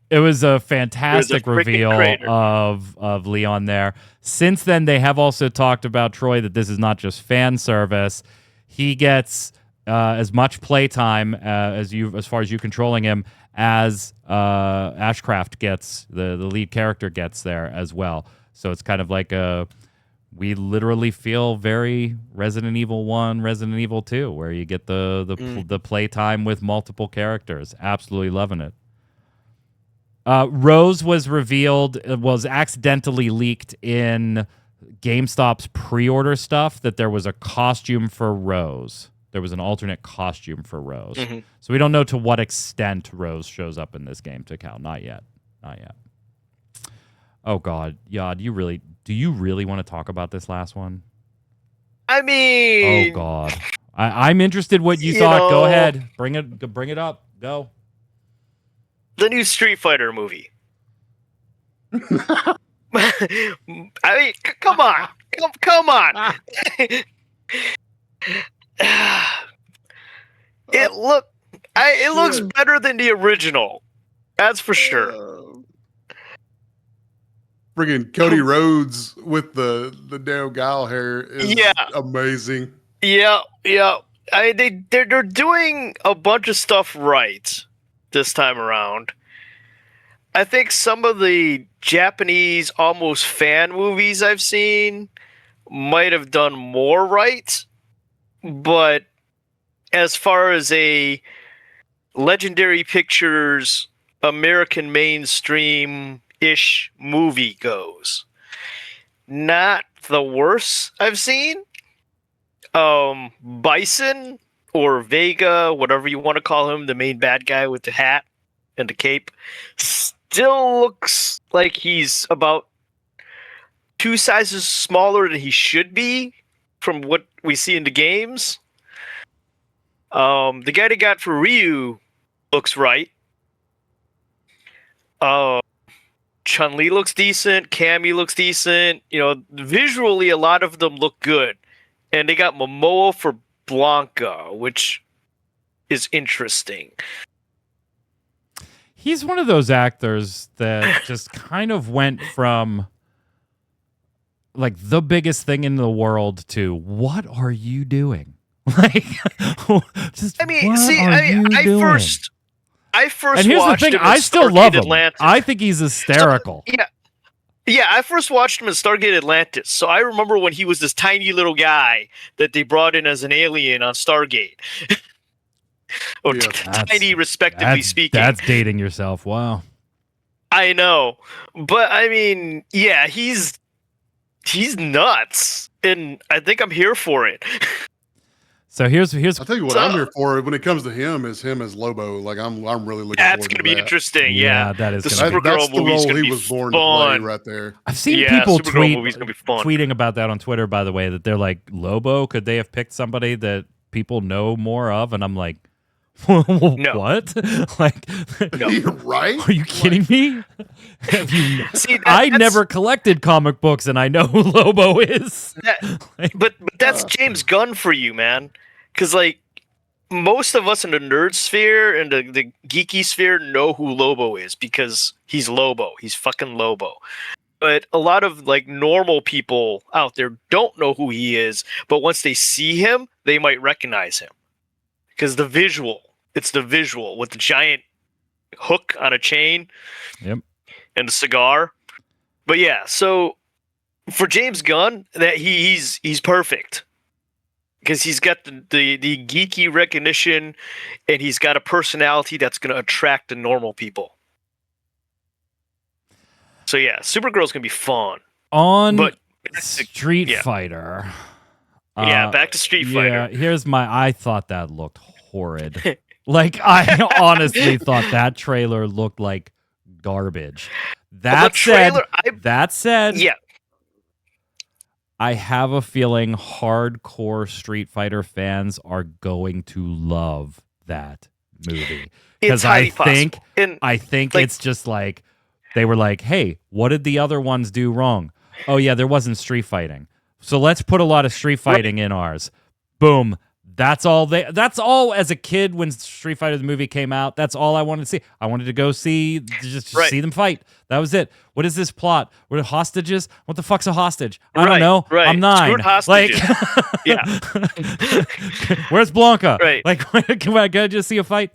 It was a fantastic reveal of Leon there. Since then, they have also talked about, Troy, that this is not just fan service. He gets as much playtime as far as you controlling him as Ashcraft gets, the lead character gets there as well. So it's kind of like we literally feel very Resident Evil 1, Resident Evil 2, where you get the playtime with multiple characters. Absolutely loving it. Rose was accidentally leaked in GameStop's pre-order stuff that there was a costume for Rose. There was an alternate costume for Rose. So we don't know to what extent Rose shows up in this game to Cal. Not yet. Oh God, Yod, do you really want to talk about this last one? I mean, oh God, I'm interested what you thought. Go ahead, bring it up. Go. The new Street Fighter movie. I mean, come on. It looks better than the original. That's for sure. Friggin' Cody Rhodes with the damn Guile hair is amazing. Yeah. They're doing a bunch of stuff right this time around. I think some of the Japanese almost fan movies I've seen might have done more right, but as far as a Legendary Pictures American mainstream-ish movie goes, not the worst I've seen. Bison or Vega, whatever you want to call him, the main bad guy with the hat and the cape, still looks like he's about 2 sizes smaller than he should be from what we see in the games. The guy they got for Ryu looks right. Chun-Li looks decent. Cammy looks decent. Visually, a lot of them look good. And they got Momoa for Blanca, which is interesting. He's one of those actors that just kind of went from like the biggest thing in the world to what are you doing? Like, just I first and here's watched the thing, him in I still Stargate love him. Atlantis. I think he's hysterical. Yeah, I first watched him in Stargate Atlantis. So I remember when he was this tiny little guy that they brought in as an alien on Stargate. Or tiny, respectively speaking. That's dating yourself. Wow. I know. But I mean, yeah, he's nuts. And I think I'm here for it. So here's I'll tell you what I'm here for when it comes to him as Lobo. Like I'm really looking forward to that. That's going to be interesting. Yeah, that is. The Supergirl movie is going to be was born fun. to play right there. I've seen people tweeting about that on Twitter. By the way, that they're like, Lobo. Could they have picked somebody that people know more of? And I'm like, no. What? Like, no. Right? Are you kidding me? I never collected comic books, and I know who Lobo is. But that's James Gunn for you, man. Because like most of us in the nerd sphere and the geeky sphere know who Lobo is because he's Lobo. He's fucking Lobo. But a lot of like normal people out there don't know who he is. But once they see him, they might recognize him because it's the visual with the giant hook on a chain, and the cigar. But yeah, so for James Gunn, that he's perfect. Because he's got the geeky recognition, and he's got a personality that's going to attract the normal people. So yeah, Supergirl's going to be fun. Street Fighter. Back to Street Fighter. Yeah, I thought that looked horrid. Like, I honestly thought that trailer looked like garbage. That said, yeah. I have a feeling hardcore Street Fighter fans are going to love that movie. Because I think it's just like they were like, hey, what did the other ones do wrong? Oh yeah, there wasn't street fighting. So let's put a lot of street fighting in ours. Boom. That's all as a kid when Street Fighter the movie came out. That's all I wanted to see. I wanted to go see them fight. That was it. What is this plot? What are hostages? What the fuck's a hostage? I don't know. Right. I'm 9. Like, yeah. Where's Blanca? Right. Like, can I just see a fight?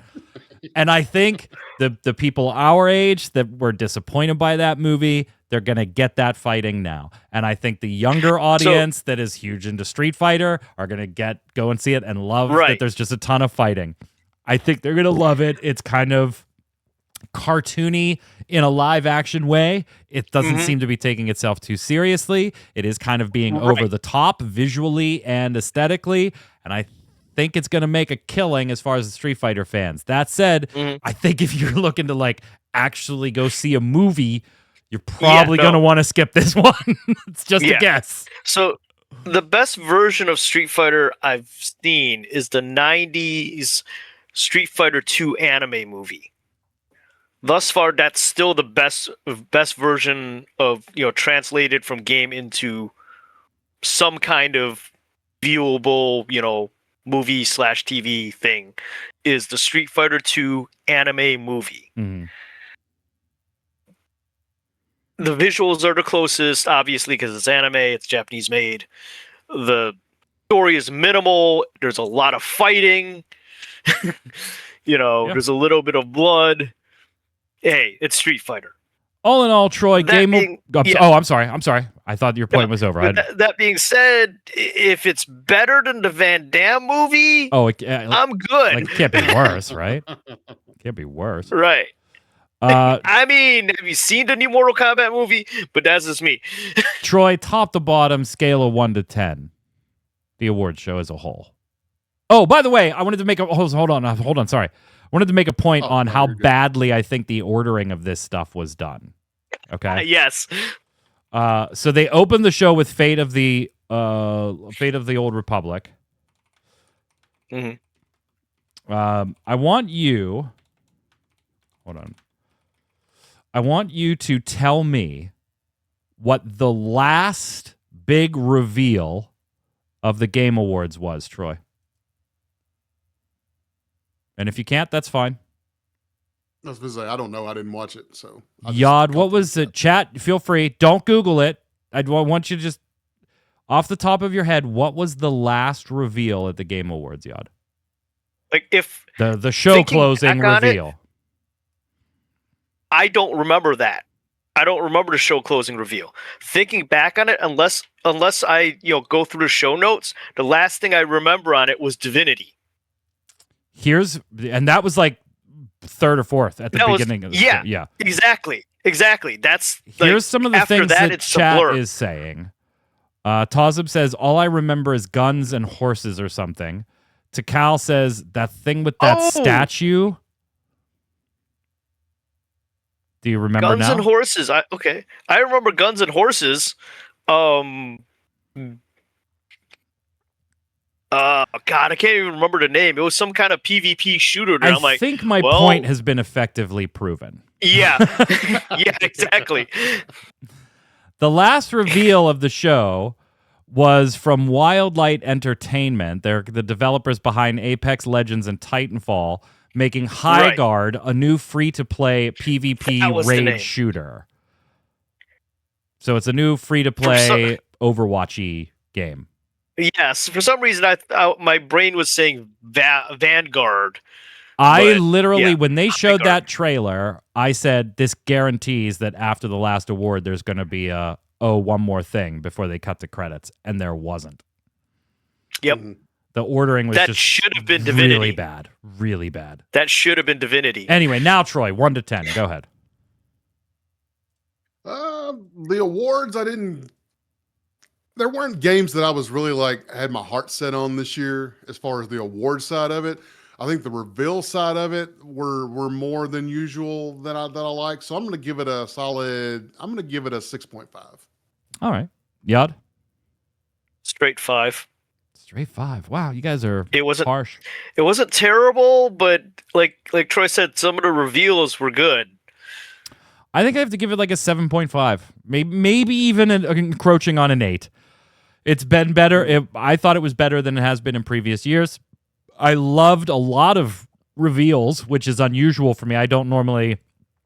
And I think the people our age that were disappointed by that movie, they're going to get that fighting now. And I think the younger audience that is huge into Street Fighter are going to go and see it and love that there's just a ton of fighting. I think they're going to love it. It's kind of cartoony in a live action way. It doesn't seem to be taking itself too seriously. It is kind of being over the top visually and aesthetically. And I think it's going to make a killing as far as the Street Fighter fans. That said, I think if you're looking to like actually go see a movie, you're probably going to want to skip this one. It's just a guess. So the best version of Street Fighter I've seen is the 90s Street Fighter 2 anime movie. Thus far, that's still the best version of, translated from game into some kind of viewable, movie/TV thing, is the Street Fighter 2 anime movie. the visuals are the closest, obviously, because it's anime, it's Japanese made. The story is minimal. There's a lot of fighting. Yeah. There's a little bit of blood. Hey, it's Street Fighter. All in all, Troy, Yeah. I'm sorry. I thought your point was over. That being said, if it's better than the Van Damme movie, I'm good. Like, it can't be worse, right? Can't be worse. Right. I mean, have you seen the new Mortal Kombat movie? But that's just me. Troy, top to bottom, scale of 1 to 10, the awards show as a whole. Oh, by the way, I wanted to make hold on, sorry. I wanted to make a point on how badly I think the ordering of this stuff was done. Okay. Yes. So they opened the show with Fate of the Old Republic. Mm-hmm. I want you. Hold on. I want you to tell me what the last big reveal of the Game Awards was, Troy. And if you can't, that's fine. I was going to say, I don't know. I didn't watch it. So Yod, what was it? Chat, feel free. Don't Google it. I want you to just, off the top of your head, what was the last reveal at the Game Awards, Yod? Like, if the show closing reveal. I don't remember that. I don't remember the show closing reveal. Thinking back on it, unless I go through the show notes, the last thing I remember on it was Divinity. And that was like third or fourth at the beginning of the show. Yeah. Exactly. That's here's some of the things that chat is saying. Tazib says, all I remember is guns and horses or something. Takal says, that thing with that statue. Do you remember Guns now? and Horses. I remember Guns and Horses. God, I can't even remember the name. It was some kind of PvP shooter. I think my point has been effectively proven. Yeah. Yeah, exactly. The last reveal of the show was from Wildlight Entertainment. They're the developers behind Apex Legends and Titanfall, making High Guard, a new free-to-play PvP raid shooter. So it's a new free-to-play Overwatch-y game. Yes, for some reason, my brain was saying Vanguard. I literally, when they showed that trailer, I said, this guarantees that after the last award, there's going to be one more thing before they cut the credits, and there wasn't. Yep. The ordering was that should have been Divinity. Really bad. That should have been Divinity. Anyway, now Troy, 1 to 10. Go ahead. The awards, there weren't games that I was really had my heart set on this year as far as the award side of it. I think the reveal side of it were more than usual that I like. So I'm going to give it a 6.5. All right. Yod? Straight 5. Straight 5. Wow, you guys are harsh. It wasn't terrible, but like Troy said, some of the reveals were good. I think I have to give it like a 7.5. Maybe even encroaching on an 8. It's been better. I thought it was better than it has been in previous years. I loved a lot of reveals, which is unusual for me. I don't normally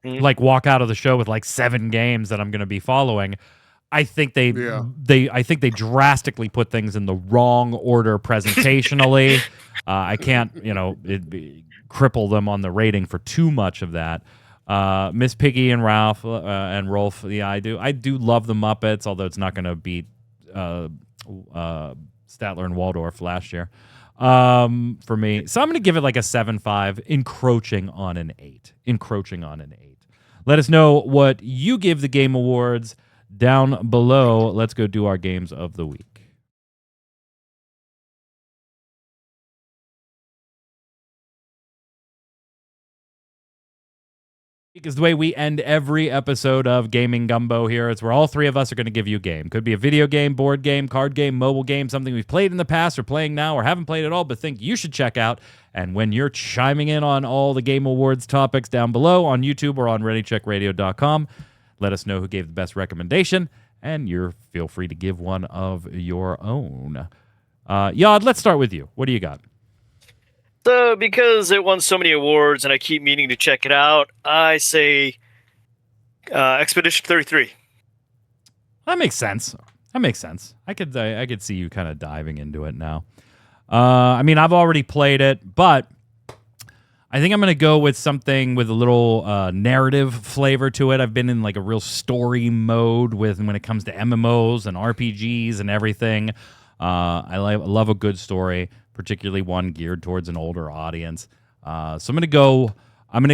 walk out of the show with 7 games that I'm going to be following. I think they drastically put things in the wrong order presentationally. I can't, cripple them on the rating for too much of that. Miss Piggy and Ralph and Rolf, yeah, I do love the Muppets, although it's not going to beat Statler and Waldorf last year for me. So I'm going to give it like a 7.5, encroaching on an 8. Let us know what you give the Game Awards down below. Let's go do our games of the week. Because the way we end every episode of Gaming Gumbo here is where all 3 of us are going to give you a game. Could be a video game, board game, card game, mobile game, something we've played in the past or playing now or haven't played at all but think you should check out. And when you're chiming in on all the Game Awards topics down below on YouTube or on ReadyCheckRadio.com, let us know who gave the best recommendation, and feel free to give one of your own. Yod, let's start with you. What do you got? So, because it won so many awards and I keep meaning to check it out, I say Expedition 33. That makes sense. I could see you kind of diving into it now. I mean, I've already played it, but I think I'm going to go with something with a little narrative flavor to it. I've been in like a real story mode when it comes to MMOs and RPGs and everything. I love a good story, particularly one geared towards an older audience. So I'm going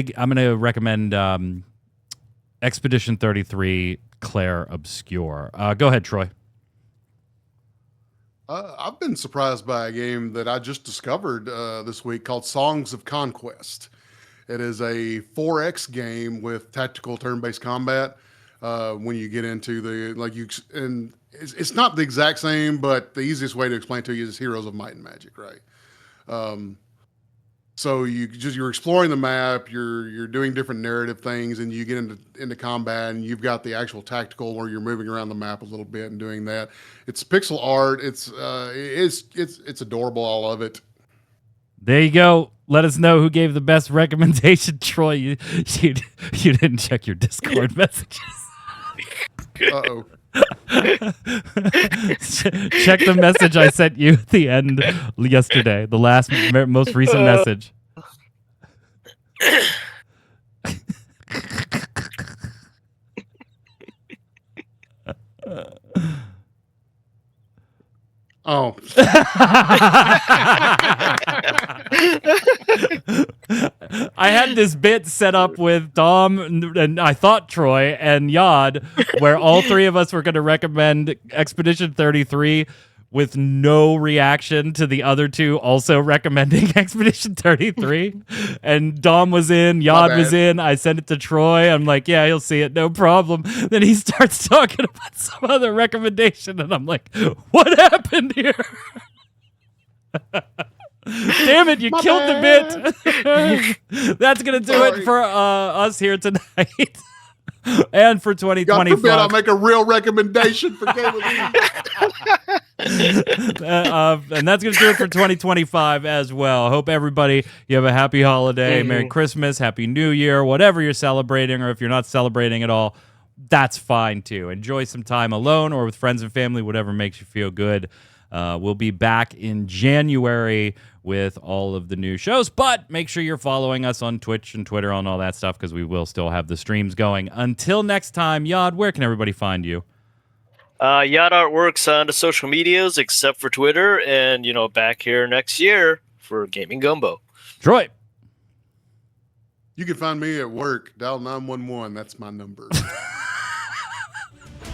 to recommend Expedition 33 Clair Obscur. Go ahead, Troy. I've been surprised by a game that I just discovered this week called Songs of Conquest. It is a 4X game with tactical turn-based combat. When you get into it's not the exact same, but the easiest way to explain to you is Heroes of Might and Magic, right? So you're exploring the map, you're doing different narrative things, and you get into combat, and you've got the actual tactical where you're moving around the map a little bit and doing that. It's pixel art. It's adorable. I love it. There you go. Let us know who gave the best recommendation, Troy. You didn't check your Discord messages. Uh-oh. Check the message I sent you at the end yesterday, the most recent message. Oh. I had this bit set up with Dom and I thought Troy and Yod, where all three of us were going to recommend Expedition 33 with no reaction to the other two also recommending Expedition 33. And Dom was in, Yod was in. I sent it to Troy. I'm like, yeah, he'll see it, no problem. Then he starts talking about some other recommendation, and I'm like, what happened here? Damn it, you killed the bit. That's going to do it for us here tonight. And for 2025. God forbid I'll make a real recommendation for Game of the Year. And that's going to do it for 2025 as well. I hope everybody, you have a happy holiday, Merry Christmas, Happy New Year, whatever you're celebrating, or if you're not celebrating at all, that's fine too. Enjoy some time alone or with friends and family, whatever makes you feel good. We'll be back in January with all of the new shows, but make sure you're following us on Twitch and Twitter and all that stuff because we will still have the streams going. Until next time, Yod, where can everybody find you? Yod Artworks on the social medias except for Twitter, and back here next year for Gaming Gumbo. Troy. You can find me at work. Dial 911. That's my number.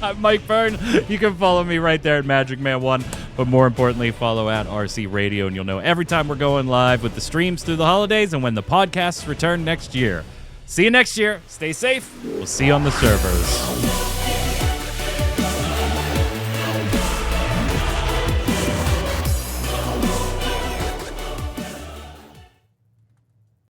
I'm Mike Byrne. You can follow me right there at Magic Man 1, but more importantly, follow at RC Radio, and you'll know every time we're going live with the streams through the holidays and when the podcasts return next year. See you next year. Stay safe. We'll see you on the servers.